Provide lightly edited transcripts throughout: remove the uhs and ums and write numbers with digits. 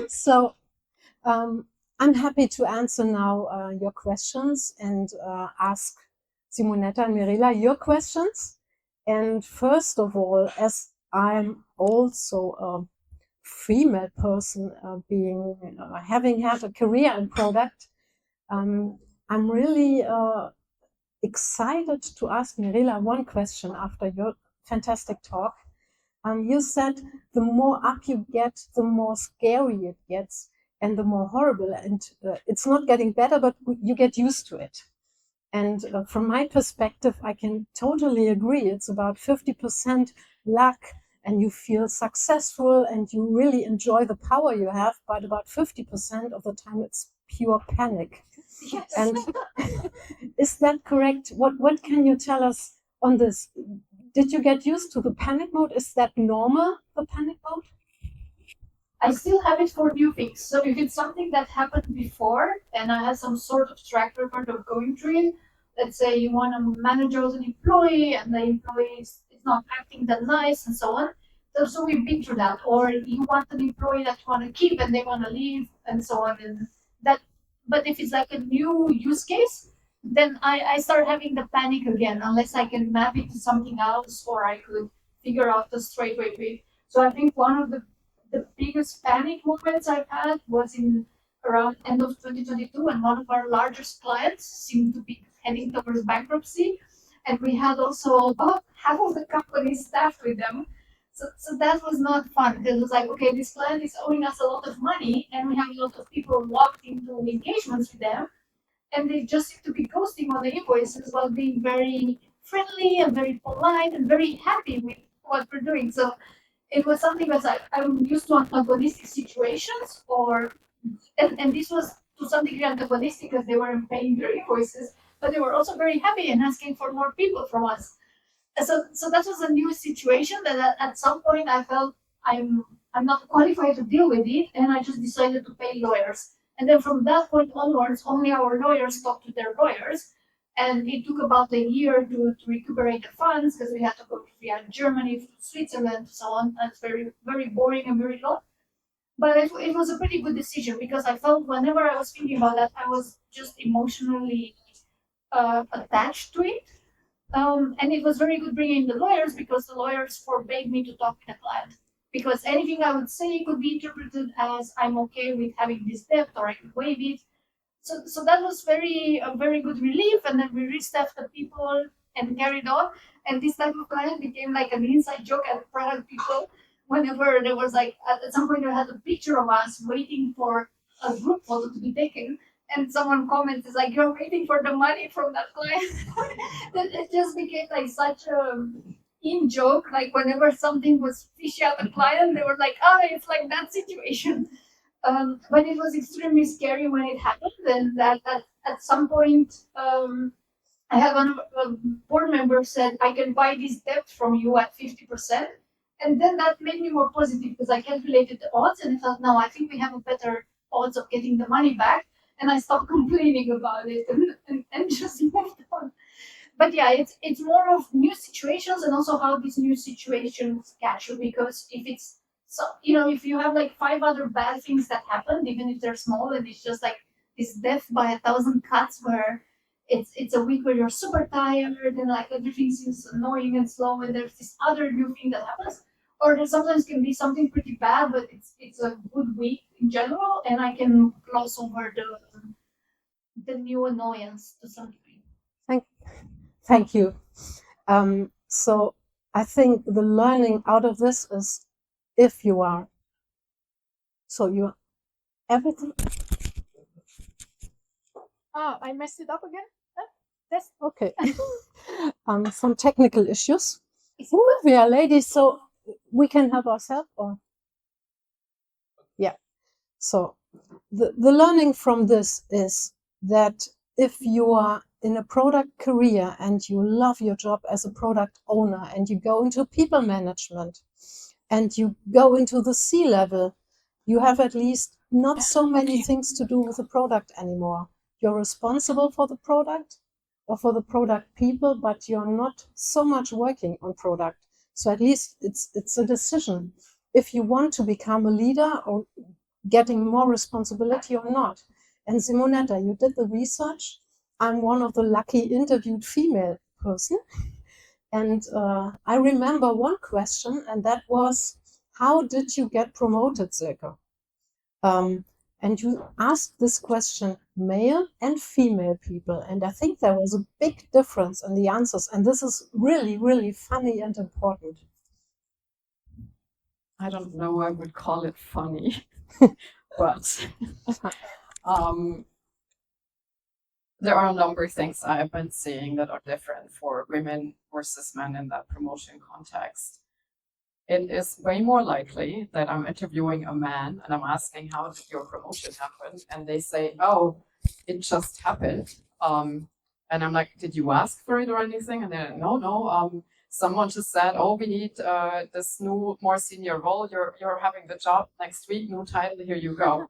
So I'm happy to answer now your questions and ask Simonetta and Mirela your questions. And first of all, as I'm also a female person, having had a career in product, I'm really excited to ask Mirela one question after your fantastic talk. You said the more up you get, the more scary it gets and the more horrible. And it's not getting better, but you get used to it. And from my perspective, I can totally agree. It's about 50% luck and you feel successful and you really enjoy the power you have, but about 50% of the time it's pure panic. Yes. And is that correct? What can you tell us on this? Did you get used to the panic mode? Is that normal, the panic mode? I still have it for new things. So if it's something that happened before and I had some sort of track record of going through it, let's say you want to manage as an employee and the employee is not acting that nice and so on. So we've been through that. Or you want an employee that you want to keep and they want to leave and so on. And that, but if it's like a new use case, then I start having the panic again, unless I can map it to something else or I could figure out the straight way to it. So I think one of the biggest panic moments I've had was in around end of 2022 when one of our largest clients seemed to be heading towards bankruptcy. And we had also about half of the company staffed with them. So that was not fun because it was like, okay, this client is owing us a lot of money and we have a lot of people locked into engagements with them. And they just seem to be ghosting on the invoices while being very friendly and very polite and very happy with what we're doing. So it was something that I'm used to antagonistic situations, and this was to some degree antagonistic because they weren't paying their invoices, but they were also very happy and asking for more people from us. So that was a new situation that at some point I felt I'm not qualified to deal with it, and I just decided to pay lawyers. And then from that point onwards, only our lawyers talked to their lawyers, and it took about a year to recuperate the funds because we had to go via Germany, to Switzerland, so on. That's very, very boring and very long. But it was a pretty good decision because I felt whenever I was thinking about that, I was just emotionally attached to it. And it was very good bringing the lawyers because the lawyers forbade me to talk with the client. Because anything I would say could be interpreted as I'm okay with having this debt or I could waive it. So that was a very good relief. And then we restaffed the people and carried on. And this type of client became like an inside joke at ProductPeople. Whenever there was like at some point they had a picture of us waiting for a group photo to be taken, and someone comments is like you're waiting for the money from that client. It just became like such a in joke. Like whenever something was fishy at the client, they were like, "Oh, it's like that situation." But it was extremely scary when it happened, and that at some point, I have a board member said, "I can buy this debt from you at 50%." And then that made me more positive because I calculated the odds and I thought, no, I think we have a better odds of getting the money back. And I stopped complaining about it and just moved on. But yeah, it's more of new situations and also how these new situations catch you. Because if it's so, if you have like 5 other bad things that happened, even if they're small, and it's just like this death by 1,000 cuts where it's a week where you're super tired and like everything seems annoying and slow, and there's this other new thing that happens, or there sometimes can be something pretty bad, but it's a good week in general, and I can gloss over the new annoyance to some degree. Thank you. So I think the learning out of this is if you are, so you everything. Oh, I messed it up again? That's okay. Some technical issues. Ooh, we are ladies, so we can help ourselves, or yeah. So the learning from this is that if you are in a product career and you love your job as a product owner and you go into people management and you go into the C-level, you have at least not so many things to do with the product anymore. You're responsible for the product or for the product people, but you're not so much working on product. So at least it's a decision. If you want to become a leader or getting more responsibility or not. And Simonetta, you did the research. I'm one of the lucky interviewed female person. And I remember one question, and that was, how did you get promoted, Silke? And you asked this question male and female people, and I think there was a big difference in the answers, and this is really, really funny and important. I don't know, I would call it funny, but there are a number of things I've been seeing that are different for women versus men in that promotion context. It is way more likely that I'm interviewing a man and I'm asking, how did your promotion happen? And they say, oh, it just happened. And I'm like, did you ask for it or anything? And they're like, no. Someone just said, oh, we need this new, more senior role. You're having the job next week, new title, here you go.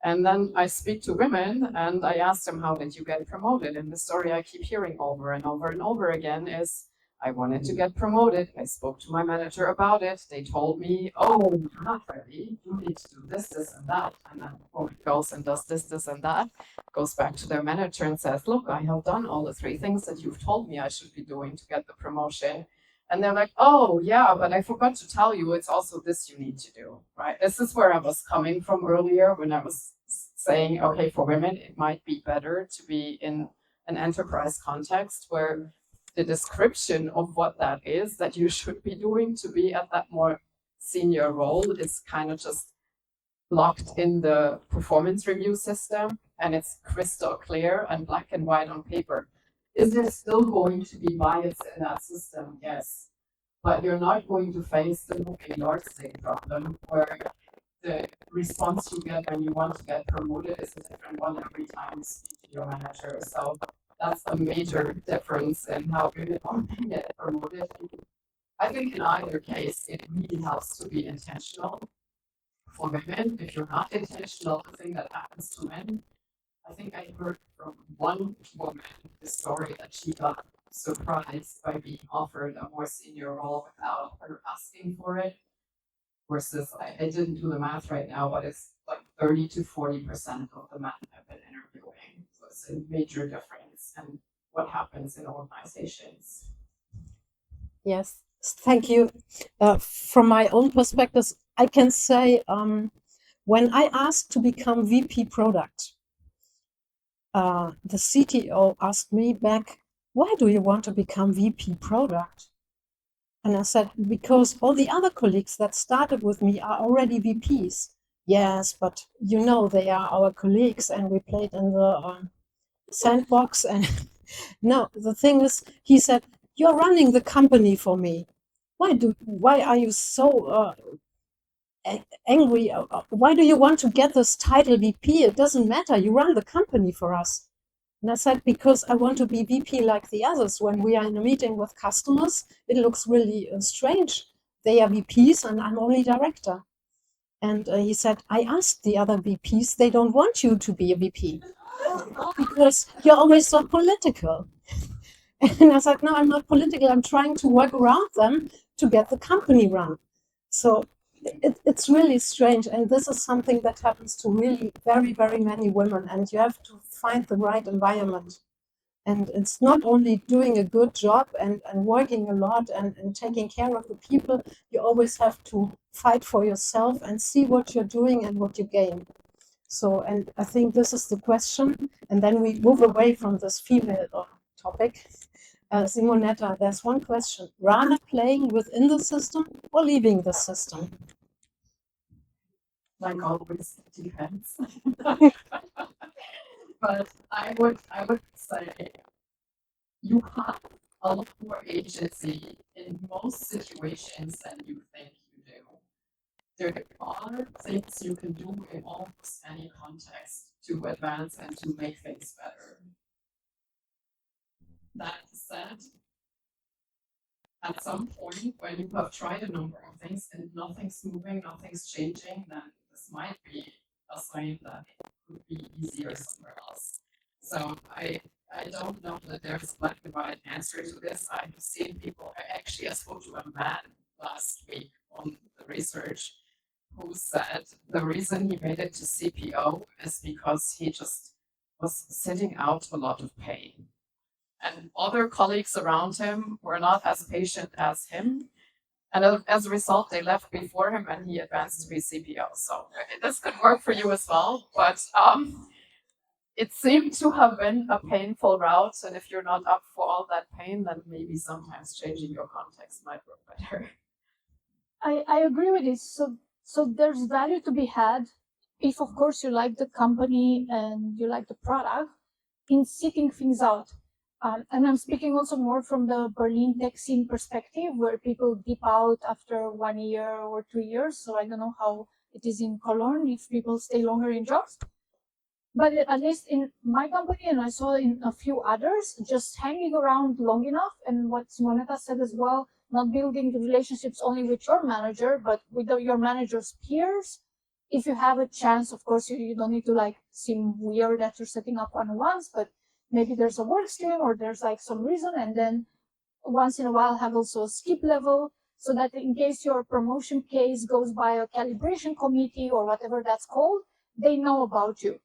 And then I speak to women and I ask them, how did you get promoted? And the story I keep hearing over and over and over again is, I wanted to get promoted. I spoke to my manager about it. They told me, oh, you're not ready. You need to do this, this, and that. And then woman goes and does this, this, and that. Goes back to their manager and says, look, I have done all the 3 things that you've told me I should be doing to get the promotion. And they're like, oh, yeah, but I forgot to tell you, it's also this you need to do, right? This is where I was coming from earlier when I was saying, okay, for women, it might be better to be in an enterprise context where the description of what that is that you should be doing to be at that more senior role is kind of just locked in the performance review system, and it's crystal clear and black and white on paper. Is there still going to be bias in that system? Yes. But you're not going to face the moving yardstick problem where the response you get when you want to get promoted is a different one every time you speak to your manager. So that's a major difference in how women often get promoted. I think in either case, it really helps to be intentional. For women, if you're not intentional, the thing that happens to men, I think I heard from one woman the story that she got surprised by being offered a more senior role without her asking for it. Versus, I didn't do the math right now, but it's like 30 to 40% of the men have been interviewing. So it's a major difference in what happens in organizations. Yes, thank you. From my own perspective, I can say when I asked to become VP product, the CTO asked me back, why do you want to become VP product? And I said, because all the other colleagues that started with me are already VPs. Yes, but you know, they are our colleagues and we played in the sandbox. And no, the thing is, he said, you're running the company for me. Why are you so angry? Why do you want to get this title VP? It doesn't matter. You run the company for us. And I said, because I want to be VP like the others. When we are in a meeting with customers, it looks really strange. They are VPs and I'm only director. And he said, I asked the other VPs, they don't want you to be a VP because you're always so political. And I said, no, I'm not political. I'm trying to work around them to get the company run. So it's really strange. And this is something that happens to really very, very many women. And you have to find the right environment. And it's not only doing a good job and working a lot and taking care of the people, you always have to fight for yourself and see what you're doing and what you gain. So, and I think this is the question. And then we move away from this female topic. Simonetta, there's one question. Rather playing within the system or leaving the system? Like always, it depends. But I would say you have a lot more agency in most situations than you think you do. There are things you can do in almost any context to advance and to make things better. That said, at some point when you have tried a number of things and nothing's moving, nothing's changing, then this might be a sign that it could be easier somewhere else. So I don't know that there's a black and white answer to this. I've seen people, I spoke to a man last week on the research who said the reason reason he made it to CPO is because he just was sitting out a lot of pain. And other colleagues around him were not as patient as him. And as a result, they left before him and he advanced to be CPO. So this could work for you as well. But it seemed to have been a painful route. And if you're not up for all that pain, then maybe sometimes changing your context might work better. I agree with this. So there's value to be had if, of course, you like the company and you like the product in sitting things out. And I'm speaking also more from the Berlin tech scene perspective, where people dip out after 1 year or 2 years. So I don't know how it is in Cologne if people stay longer in jobs. But at least in my company, and I saw in a few others, just hanging around long enough, and what Simonetta said as well, not building the relationships only with your manager, but with your manager's peers. If you have a chance, of course, you don't need to like seem weird that you're setting up one-on-ones, but maybe there's a work stream or there's like some reason, and then once in a while have also a skip level, so that in case your promotion case goes by a calibration committee or whatever that's called, they know about you.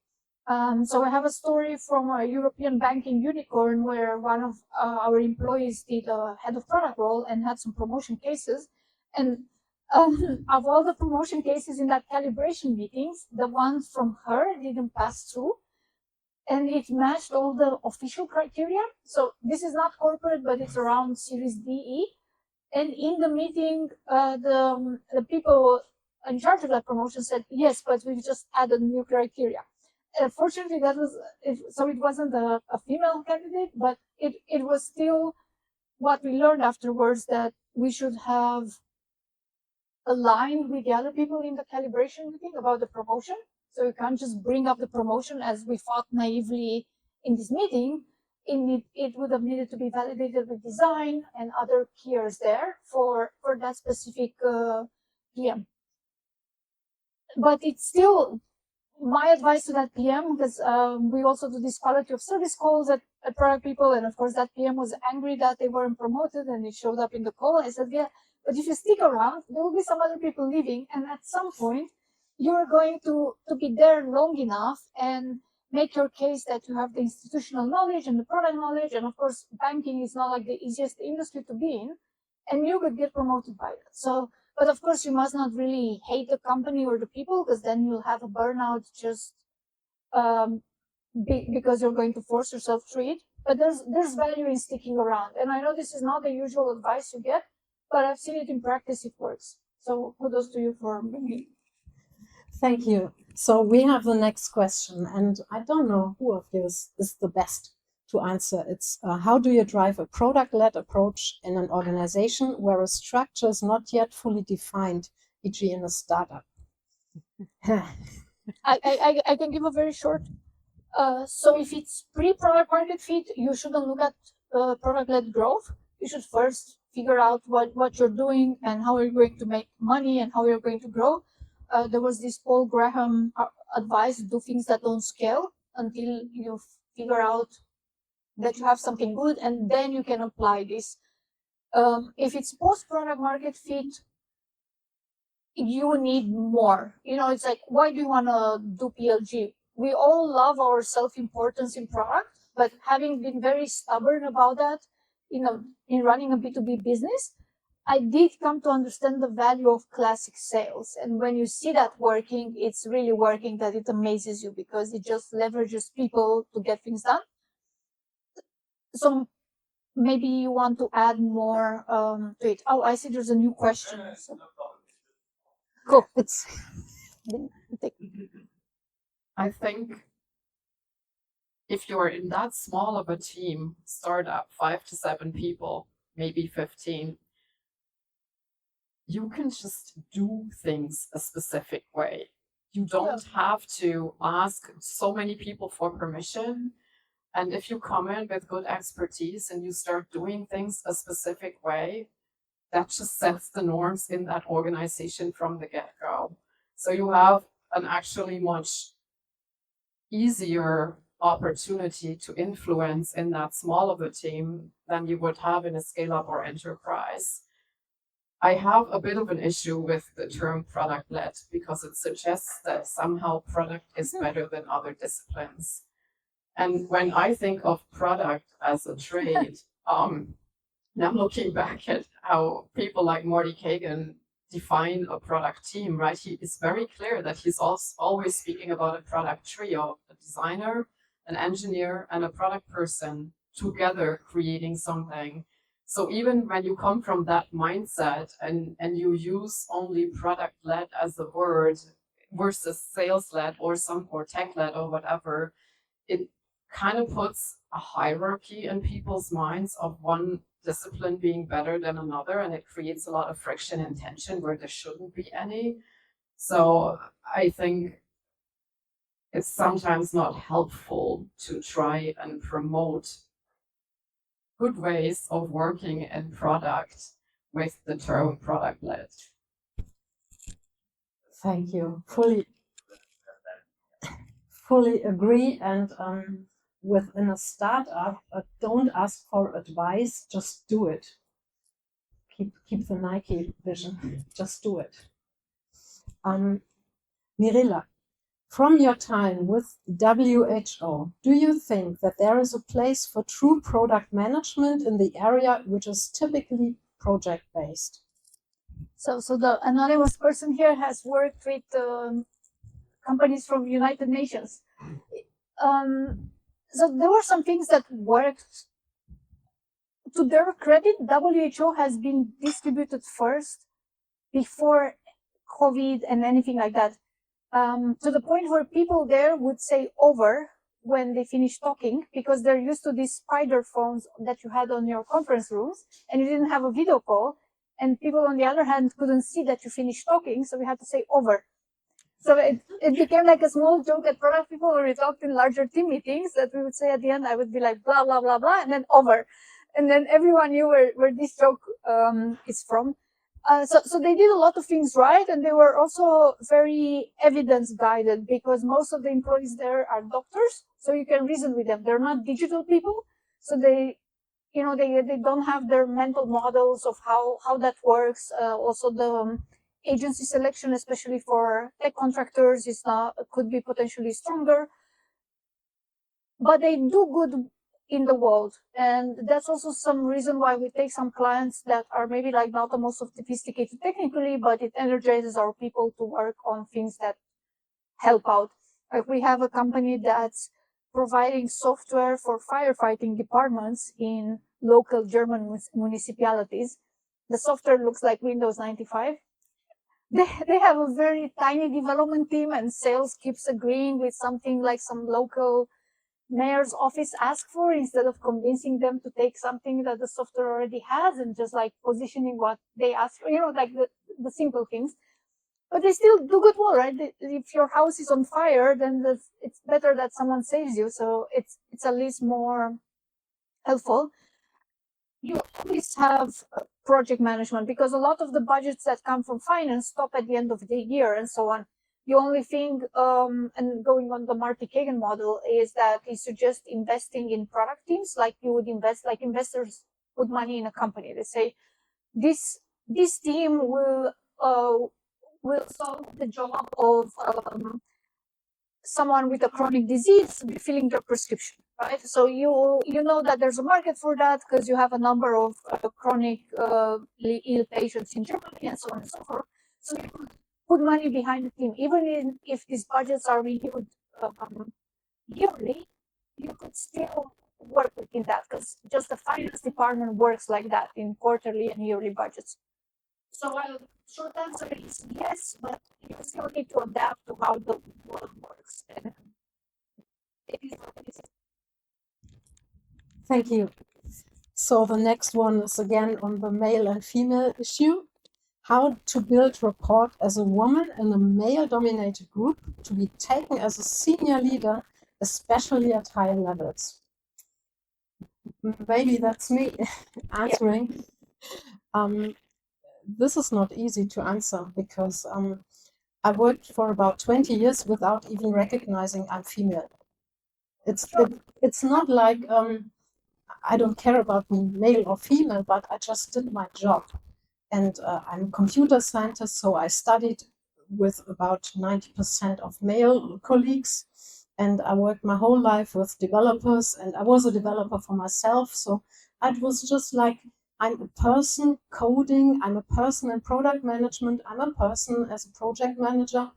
So I have a story from a European banking unicorn where one of our employees did a head of product role and had some promotion cases. And of all the promotion cases in that calibration meetings, the ones from her didn't pass through. And it matched all the official criteria. So this is not corporate, but it's around Series DE. And in the meeting, the people in charge of that promotion said, yes, but we've just added new criteria. Fortunately, so it wasn't a female candidate, but it was still what we learned afterwards, that we should have aligned with the other people in the calibration meeting about the promotion. So you can't just bring up the promotion as we thought naively in this meeting. It would have needed to be validated with design and other peers there for that specific PM. But it's still my advice to that PM, because we also do this quality of service calls at ProductPeople, and of course that PM was angry that they weren't promoted, and it showed up in the call. I said, yeah, but if you stick around, there will be some other people leaving, and at some point, you're going to be there long enough and make your case that you have the institutional knowledge and the product knowledge, and of course, banking is not like the easiest industry to be in, and you could get promoted by that. So, but of course, you must not really hate the company or the people, because then you'll have a burnout just because you're going to force yourself through it. But there's value in sticking around. And I know this is not the usual advice you get, but I've seen it in practice, it works. So kudos to you for bringing. Thank you. So we have the next question, and I don't know who of you is the best to answer. It's how do you drive a product-led approach in an organization where a structure is not yet fully defined, e.g. in a startup? I can give a very short. So if it's pre-product market fit, you shouldn't look at product-led growth. You should first figure out what you're doing and how you're going to make money and how you're going to grow. There was this Paul Graham advice: do things that don't scale until you figure out that you have something good, and then you can apply this. If it's post-product market fit, you need more. It's like, why do you want to do PLG? We all love our self-importance in product, but having been very stubborn about that, in running a B2B business, I did come to understand the value of classic sales. And when you see that working, it's really working, that it amazes you because it just leverages people to get things done. So maybe you want to add more to it. Oh, I see there's a new question. So. Cool. I think if you're in that small of a team, startup, 5 to 7 people, maybe 15, you can just do things a specific way. You don't have to ask so many people for permission. And if you come in with good expertise and you start doing things a specific way, that just sets the norms in that organization from the get-go. So you have an actually much easier opportunity to influence in that small of a team than you would have in a scale-up or enterprise. I have a bit of an issue with the term product-led because it suggests that somehow product is better than other disciplines. And when I think of product as a trade, now looking back at how people like Marty Kagan define a product team, right? He is very clear that he's also always speaking about a product trio, a designer, an engineer, and a product person together creating something. So even when you come from that mindset and you use only product-led as a word versus sales-led or tech-led or whatever, it kind of puts a hierarchy in people's minds of one discipline being better than another, and it creates a lot of friction and tension where there shouldn't be any. So I think it's sometimes not helpful to try and promote good ways of working in product with the term product led. Thank you. Fully agree. And within a startup, don't ask for advice, just do it. Keep the Nike vision, just do it. Mirela, from your time with WHO, do you think that there is a place for true product management in the area which is typically project-based? So the anonymous person here has worked with companies from United Nations. So there were some things that worked. To their credit, WHO has been distributed first before COVID and anything like that. To the point where people there would say over when they finish talking, because they're used to these spider phones that you had on your conference rooms, and you didn't have a video call, and people on the other hand couldn't see that you finished talking, so we had to say over. So it became like a small joke at product people when we talked in larger team meetings that we would say at the end, I would be like blah blah blah blah, and then over, and then everyone knew where this joke is from. So they did a lot of things right, and they were also very evidence guided because most of the employees there are doctors, so you can reason with them. They're not digital people, so they don't have their mental models of how that works. Also, the agency selection, especially for tech contractors, could be potentially stronger, but they do good in the world, and that's also some reason why we take some clients that are maybe like not the most sophisticated technically, but it energizes our people to work on things that help out. Like we have a company that's providing software for firefighting departments in local German municipalities. The software looks like Windows 95. They have a very tiny development team, and sales keeps agreeing with something like some local mayor's office asked for instead of convincing them to take something that the software already has and just like positioning what they ask for, like the simple things. But they still do good work, right? If your house is on fire, then it's better that someone saves you. So it's at least more helpful. You always have project management because a lot of the budgets that come from finance stop at the end of the year and so on. The only thing, and going on the Marty Kagan model, is that he suggests investing in product teams, like you would invest, like investors put money in a company. They say, this team will solve the job of someone with a chronic disease refilling their prescription, right? So you know that there's a market for that because you have a number of chronically ill patients in Germany and so on and so forth. So you put money behind the team, even if these budgets are renewed yearly, you could still work within that because just the finance department works like that in quarterly and yearly budgets. So while short answer is yes, but you still need to adapt to how the world works. Thank you. So the next one is again on the male and female issue. How to build rapport as a woman in a male-dominated group to be taken as a senior leader, especially at higher levels. Maybe that's me answering. This is not easy to answer because I worked for about 20 years without even recognizing I'm female. It's not like I don't care about being male or female, but I just did my job. And I'm a computer scientist, so I studied with about 90% of male colleagues. And I worked my whole life with developers, and I was a developer for myself. So it was just like, I'm a person coding, I'm a person in product management, I'm a person as a project manager.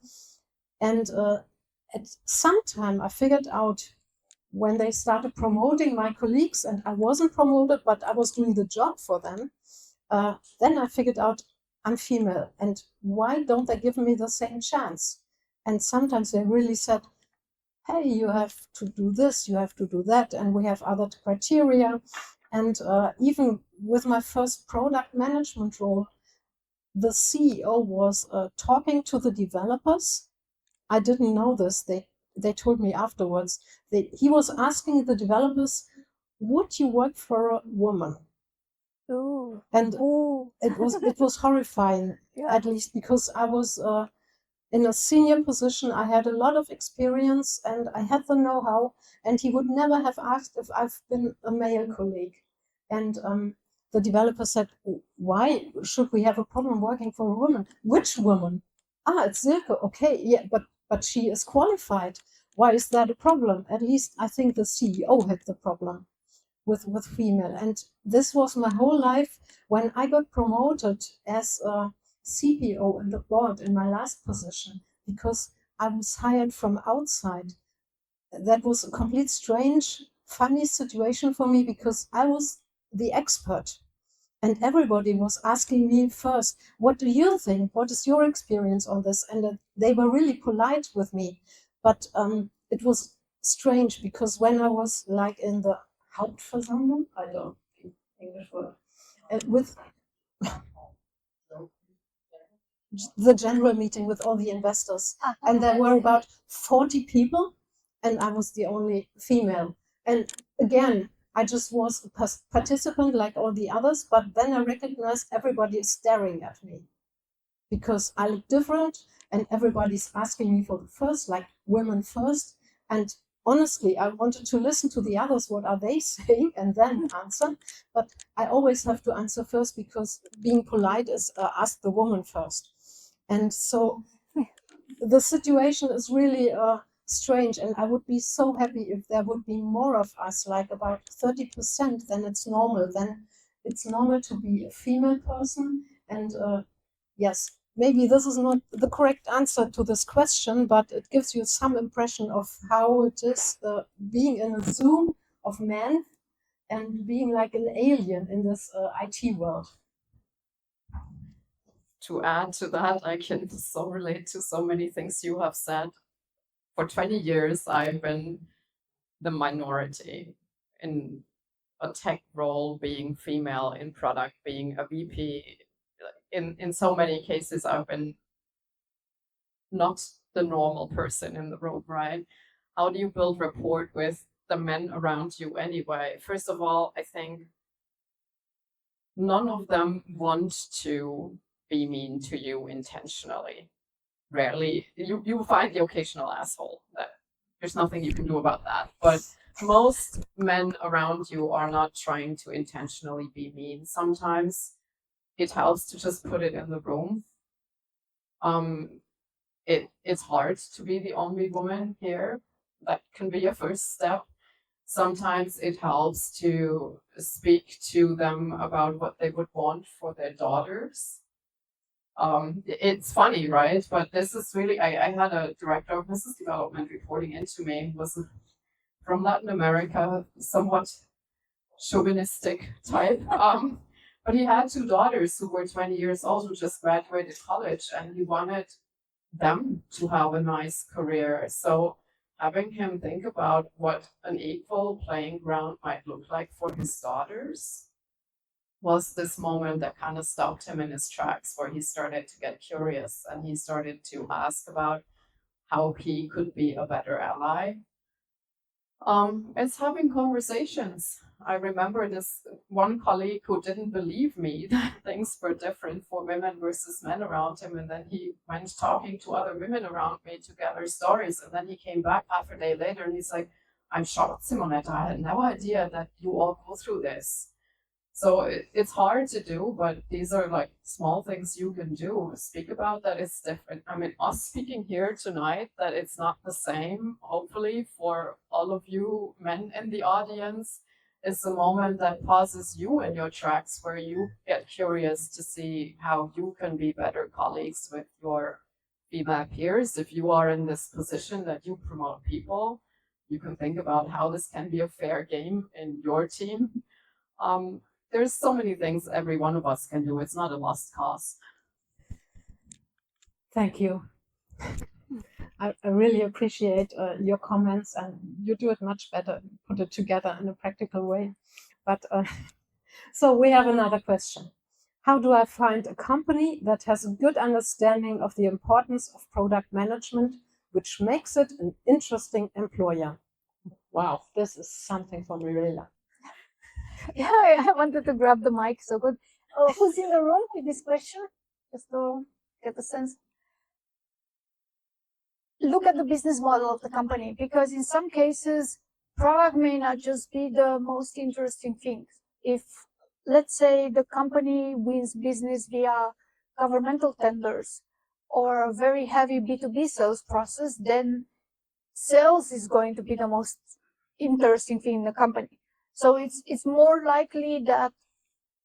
And at some time I figured out, when they started promoting my colleagues, and I wasn't promoted, but I was doing the job for them, then I figured out I'm female, and why don't they give me the same chance? And sometimes they really said, hey, you have to do this, you have to do that, and we have other criteria. And even with my first product management role, the CEO was talking to the developers. I didn't know this. They told me afterwards. He was asking the developers, would you work for a woman? Ooh. And Ooh. it was horrifying, Yeah. at least because I was in a senior position. I had a lot of experience and I had the know-how, and he would never have asked if I've been a male colleague. And the developer said, why should we have a problem working for a woman? Which woman? Ah, it's Silke. Okay, yeah, but she is qualified. Why is that a problem? At least I think the CEO had the problem with female. And this was my whole life. When I got promoted as a CPO in the board in my last position, because I was hired from outside, that was a complete strange, funny situation for me, because I was the expert. And everybody was asking me first, what do you think? What is your experience on this? And they were really polite with me. But it was strange, because when I was like in the Hauptversammlung, I don't know English word, with the general meeting with all the investors, and there were about 40 people, and I was the only female. And again, I just was a participant like all the others, but then I recognized everybody is staring at me because I look different, and everybody's asking me for the first, like women first. And honestly, I wanted to listen to the others, what are they saying, and then answer. But I always have to answer first, because being polite is ask the woman first. And so the situation is really strange, and I would be so happy if there would be more of us, like about 30%, then it's normal. Then it's normal to be a female person. And yes, maybe this is not the correct answer to this question, but it gives you some impression of how it is being in a Zoom of men and being like an alien in this IT world. To add to that, I can so relate to so many things you have said. For 20 years, I've been the minority in a tech role, being female in product, being a VP. In so many cases, I've been not the normal person in the room, right? How do you build rapport with the men around you anyway? First of all, I think none of them want to be mean to you intentionally. Rarely, you find the occasional asshole. There's nothing you can do about that. But most men around you are not trying to intentionally be mean. Sometimes it helps to just put it in the room. It's hard to be the only woman here. That can be a first step. Sometimes it helps to speak to them about what they would want for their daughters. It's funny, right? But this is really, I had a director of business development reporting into me, who was from Latin America, somewhat chauvinistic type. But he had two daughters who were 20 years old, who just graduated college, and he wanted them to have a nice career. So having him think about what an equal playing ground might look like for his daughters was this moment that kind of stopped him in his tracks, where he started to get curious and he started to ask about how he could be a better ally. It's having conversations. I remember this one colleague who didn't believe me that things were different for women versus men around him. And then he went talking to other women around me to gather stories. And then he came back half a day later and he's like, I'm shocked, Simonetta. I had no idea that you all go through this. So it's hard to do, but these are like small things you can do. Speak about that it's different. I mean, us speaking here tonight, that it's not the same, hopefully, for all of you men in the audience. It's a moment that pauses you in your tracks where you get curious to see how you can be better colleagues with your female peers. If you are in this position that you promote people, you can think about how this can be a fair game in your team. There's so many things every one of us can do. It's not a lost cause. Thank you. I really appreciate your comments, and you do it much better, put it together in a practical way. But so we have another question. How do I find a company that has a good understanding of the importance of product management, which makes it an interesting employer? Wow, this is something for Mirela. Yeah, I wanted to grab the mic. So good. Who's in the room with this question? Just to get a sense. Look at the business model of the company, because in some cases, product may not just be the most interesting thing. If, let's say, the company wins business via governmental tenders or a very heavy B2B sales process, then sales is going to be the most interesting thing in the company. So it's more likely that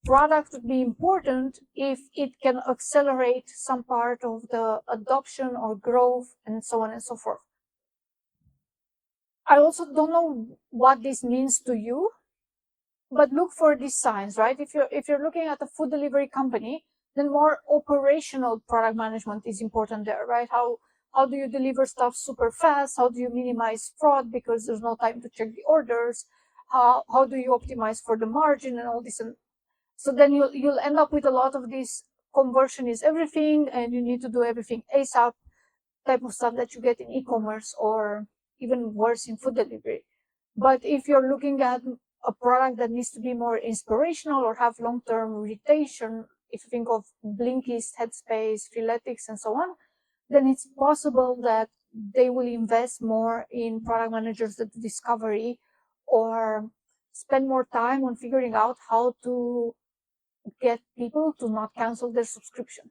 product would be important if it can accelerate some part of the adoption or growth and so on and so forth. I also don't know what this means to you, but look for these signs, right? If you're looking at a food delivery company, then more operational product management is important there, right? How do you deliver stuff super fast? How do you minimize fraud because there's no time to check the orders? How do you optimize for the margin and all this? And so then you'll end up with a lot of this conversion is everything, and you need to do everything ASAP type of stuff that you get in e-commerce or even worse in food delivery. But if you're looking at a product that needs to be more inspirational or have long-term retention, if you think of Blinkist, Headspace, Freeletics, and so on, then it's possible that they will invest more in product managers that discovery or spend more time on figuring out how to get people to not cancel their subscription.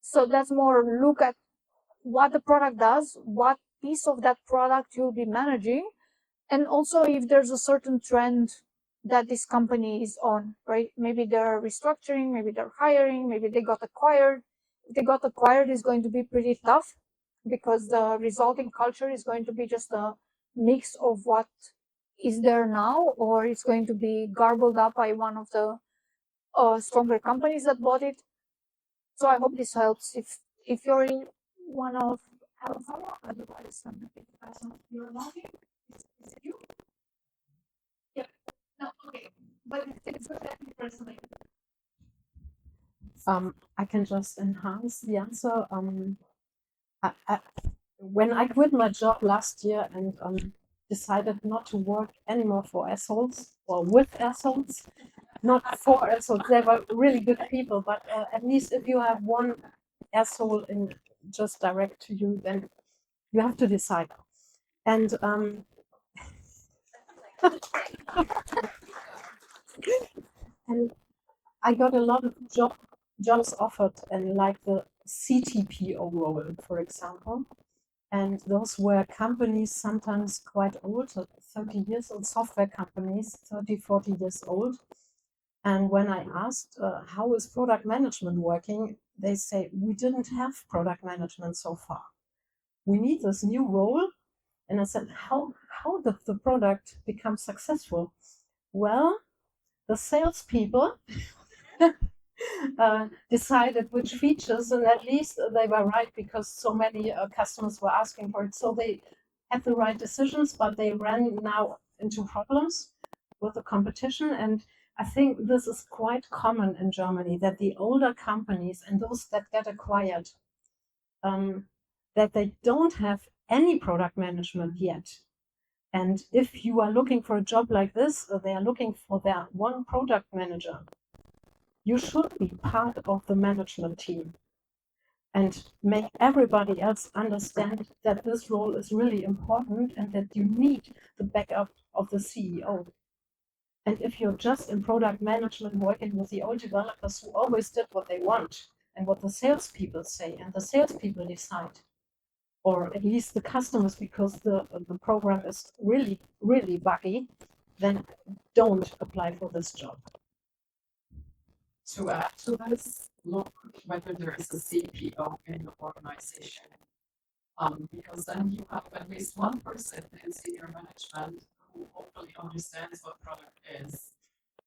So that's more look at what the product does, what piece of that product you'll be managing, and also if there's a certain trend that this company is on, right? Maybe they're restructuring, maybe they're hiring, maybe they got acquired. If they got acquired, it's going to be pretty tough because the resulting culture is going to be just a mix of what is there now, or it's going to be garbled up by one of the stronger companies that bought it. So I hope this helps. If you're in one of have a follow-up, otherwise I'm happy to pass on your login. Is it you? Yeah. No, okay. But it's good that you personally. I can just enhance the answer. When I quit my job last year and decided not to work anymore for assholes or with assholes, not for assholes, they were really good people, but at least if you have one asshole in just direct to you, then you have to decide. And and I got a lot of jobs offered, and like the CTPO role, for example. And those were companies sometimes quite old, 30 years old, software companies, 30, 40 years old. And when I asked, how is product management working? They say, we didn't have product management so far. We need this new role. And I said, how did the product become successful? Well, the salespeople decided which features, and at least they were right because so many customers were asking for it. So they had the right decisions, but they ran now into problems with the competition. And I think this is quite common in Germany, that the older companies and those that get acquired, that they don't have any product management yet. And if you are looking for a job like this, they are looking for their one product manager. You should be part of the management team and make everybody else understand that this role is really important and that you need the backup of the CEO. And if you're just in product management working with the old developers who always did what they want and what the salespeople say and the salespeople decide, or at least the customers, because the program is really, really buggy, then don't apply for this job. To add to this, look whether there is a CPO in the organization. Because then you have at least one person in senior management who hopefully understands what product is.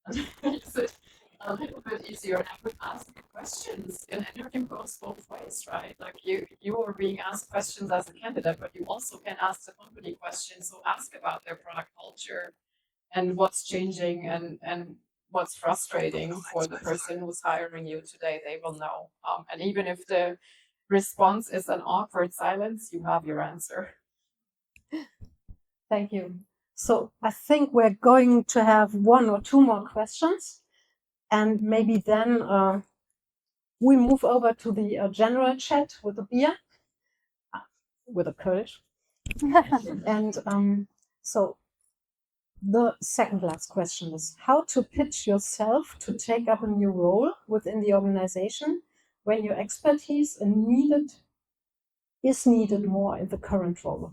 And it makes it a little bit easier. And I would ask questions. An interview goes both ways, right? Like you are being asked questions as a candidate, but you also can ask the company questions. So ask about their product culture and what's changing and what's frustrating for the person who's hiring you today. They will know. And even if the response is an awkward silence, you have your answer. Thank you. So I think we're going to have one or two more questions, and maybe then we move over to the general chat with a beer, with a Kölsch. And so the second last question is how to pitch yourself to take up a new role within the organization when your expertise is needed more in the current role.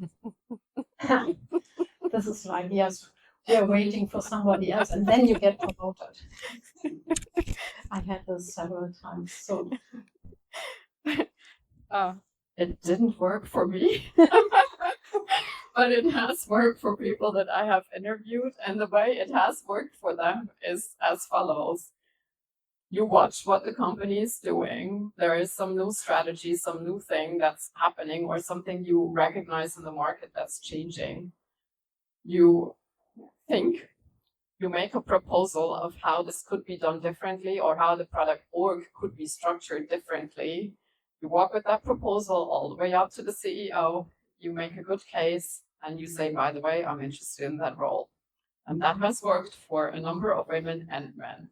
This is like, yes, we're waiting for somebody else and then you get promoted. I had this several times. So it didn't work for me. But it has worked for people that I have interviewed, and the way it has worked for them is as follows. You watch what the company is doing. There is some new strategy, some new thing that's happening, or something you recognize in the market that's changing. You think, you make a proposal of how this could be done differently or how the product org could be structured differently. You walk with that proposal all the way up to the CEO, you make a good case, and you say, by the way, I'm interested in that role. And that has worked for a number of women and men.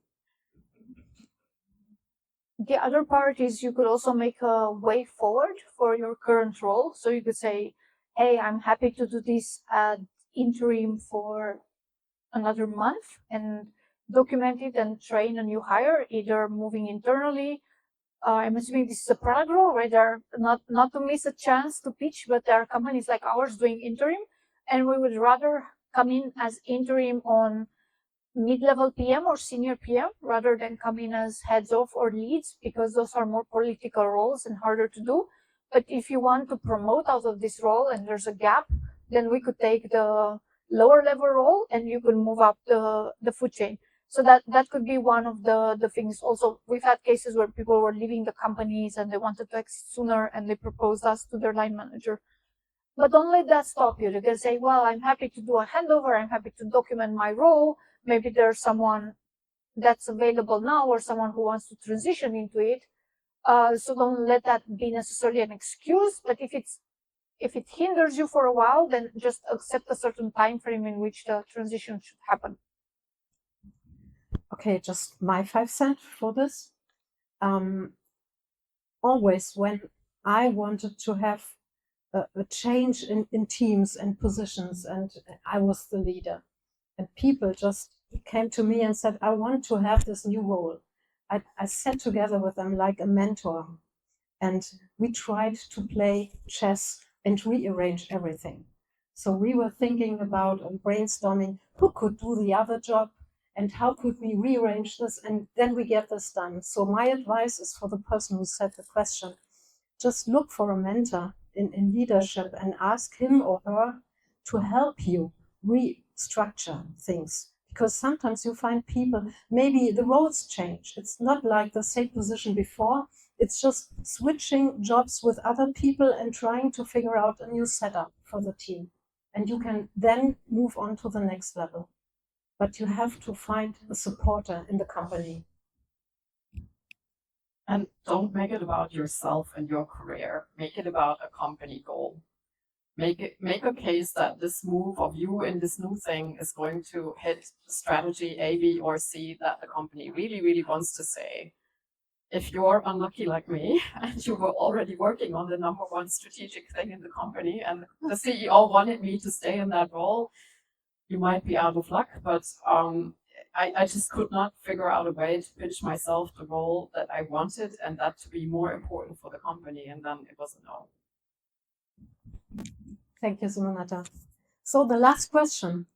The other part is you could also make a way forward for your current role. So you could say, hey, I'm happy to do this interim for another month and document it and train a new hire, either moving internally. I'm assuming this is a product role, right? There are not to miss a chance to pitch, but there are companies like ours doing interim, and we would rather come in as interim on mid-level PM or senior PM rather than come in as heads of or leads, because those are more political roles and harder to do. But if you want to promote out of this role and there's a gap, then we could take the lower level role and you could move up the food chain. So that could be one of the things. Also, we've had cases where people were leaving the companies and they wanted to exit sooner and they proposed us to their line manager. But don't let that stop you. You can say, well, I'm happy to do a handover. I'm happy to document my role. Maybe there's someone that's available now or someone who wants to transition into it. So don't let that be necessarily an excuse. But if it hinders you for a while, then just accept a certain time frame in which the transition should happen. Okay, just my 5 cents for this. Always when I wanted to have a change in teams and positions, and I was the leader, and people just came to me and said, I want to have this new role. I sat together with them like a mentor, and we tried to play chess and rearrange everything. So we were thinking about and brainstorming who could do the other job and how could we rearrange this, and then we get this done. So my advice is for the person who said the question, just look for a mentor in leadership and ask him or her to help you restructure things. Because sometimes you find people, maybe the roles change. It's not like the same position before. It's just switching jobs with other people and trying to figure out a new setup for the team. And you can then move on to the next level. But you have to find a supporter in the company. And don't make it about yourself and your career. Make it about a company goal. Make a case that this move of you in this new thing is going to hit strategy A, B, or C that the company really, really wants to say. If you're unlucky like me and you were already working on the number one strategic thing in the company and the CEO wanted me to stay in that role, you might be out of luck, but I just could not figure out a way to pitch myself the role that I wanted and that to be more important for the company. And then it was a no. Thank you, Simonetta. So the last question.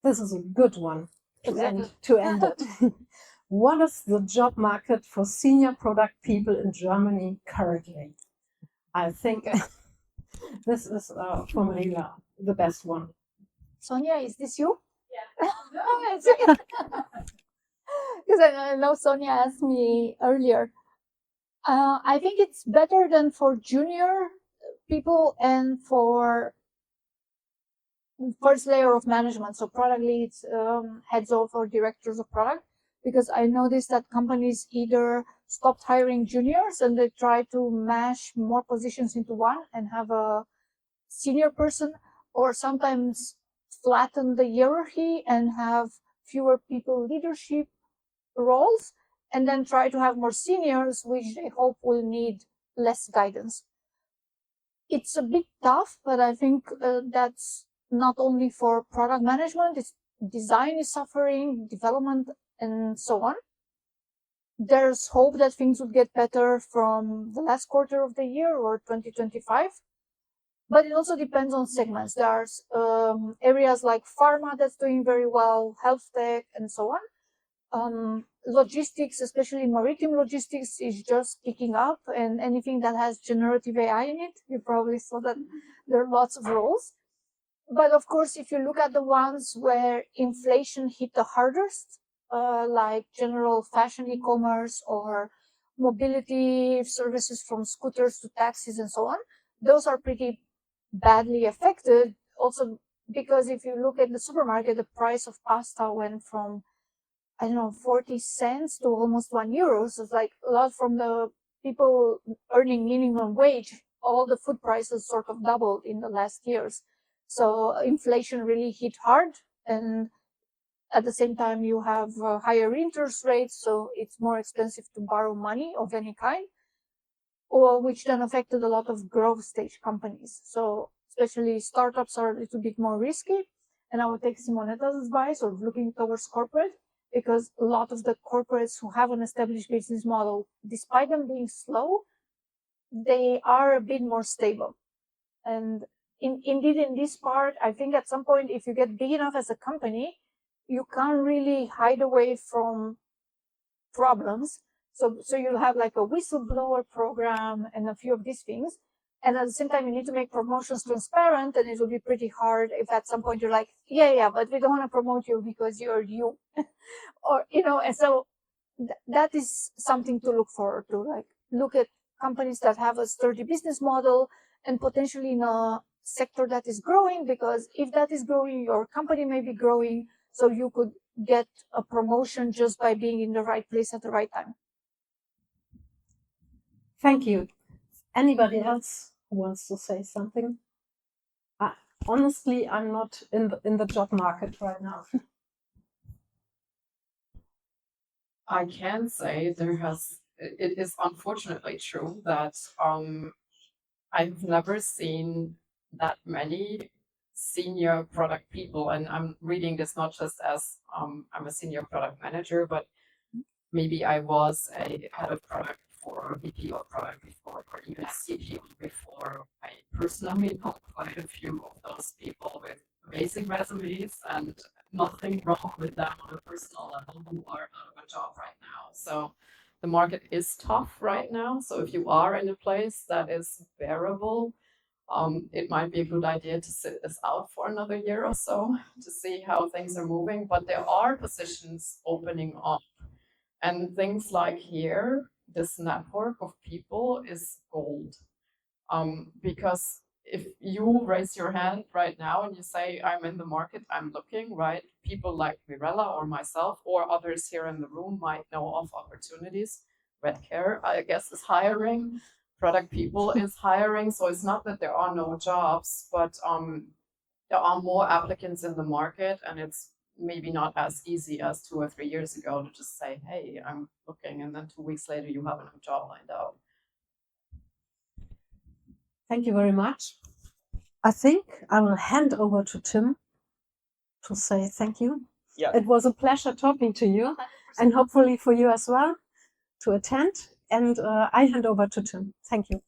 This is a good one to end it. What is the job market for senior product people in Germany currently? I think this is for Mirela, the best one. Sonia, is this you? Yeah. Because I know Sonia asked me earlier. I think it's better than for junior people and for first layer of management, so product leads, heads of or directors of product, because I noticed that companies either stopped hiring juniors and they try to mash more positions into one and have a senior person, or sometimes flatten the hierarchy and have fewer people leadership roles and then try to have more seniors, which they hope will need less guidance. It's a bit tough, but I think that's not only for product management, it's design is suffering, development, and so on. There's hope that things would get better from the last quarter of the year or 2025. But it also depends on segments. There's areas like pharma that's doing very well, health tech, and so on. Logistics, especially maritime logistics, is just picking up, and anything that has generative AI in it, you probably saw that there are lots of roles. But of course, if you look at the ones where inflation hit the hardest, like general fashion e-commerce or mobility services from scooters to taxis and so on, those are pretty badly affected. Also, because if you look at the supermarket, the price of pasta went from, I don't know, 40 cents to almost €1. So it's like a lot from the people earning minimum wage. All the food prices sort of doubled in the last years. So inflation really hit hard, and at the same time you have higher interest rates, so it's more expensive to borrow money of any kind, or which then affected a lot of growth stage companies. So especially startups are a little bit more risky, and I would take Simonetta's advice of looking towards corporate, because a lot of the corporates who have an established business model, despite them being slow, they are a bit more stable. And indeed, in this part, I think at some point, if you get big enough as a company, you can't really hide away from problems. So you'll have like a whistleblower program and a few of these things. And at the same time, you need to make promotions transparent, and it will be pretty hard if at some point you're like, yeah, but we don't want to promote you because you're you. Or, and so that is something to look forward to, like look at companies that have a sturdy business model and potentially in a sector that is growing, because if that is growing, your company may be growing, so you could get a promotion just by being in the right place at the right time. Thank you. Anybody else who wants to say something? Honestly, I'm not in the job market right now. I can say it is unfortunately true that I've never seen that many senior product people, and I'm reading this not just as I'm a senior product manager, but maybe I was a head of product for a VP of product before, or even CPO before. I personally know quite a few of those people with amazing resumes and nothing wrong with them on a personal level who are out of a job right now. So the market is tough right now. So if you are in a place that is bearable, it might be a good idea to sit this out for another year or so to see how things are moving. But there are positions opening up. And things like here, this network of people is gold. Because if you raise your hand right now and you say, I'm in the market, I'm looking, right? People like Mirela or myself or others here in the room might know of opportunities. Redcare, I guess, is hiring. ProductPeople is hiring. So it's not that there are no jobs, but there are more applicants in the market, and it's maybe not as easy as 2 or 3 years ago to just say, hey, I'm looking, and then 2 weeks later you have a new job lined up. Thank you very much. I think I will hand over to Tim to say thank you. Yeah. It was a pleasure talking to you, and hopefully for you as well to attend. And I hand over to Tim. Thank you.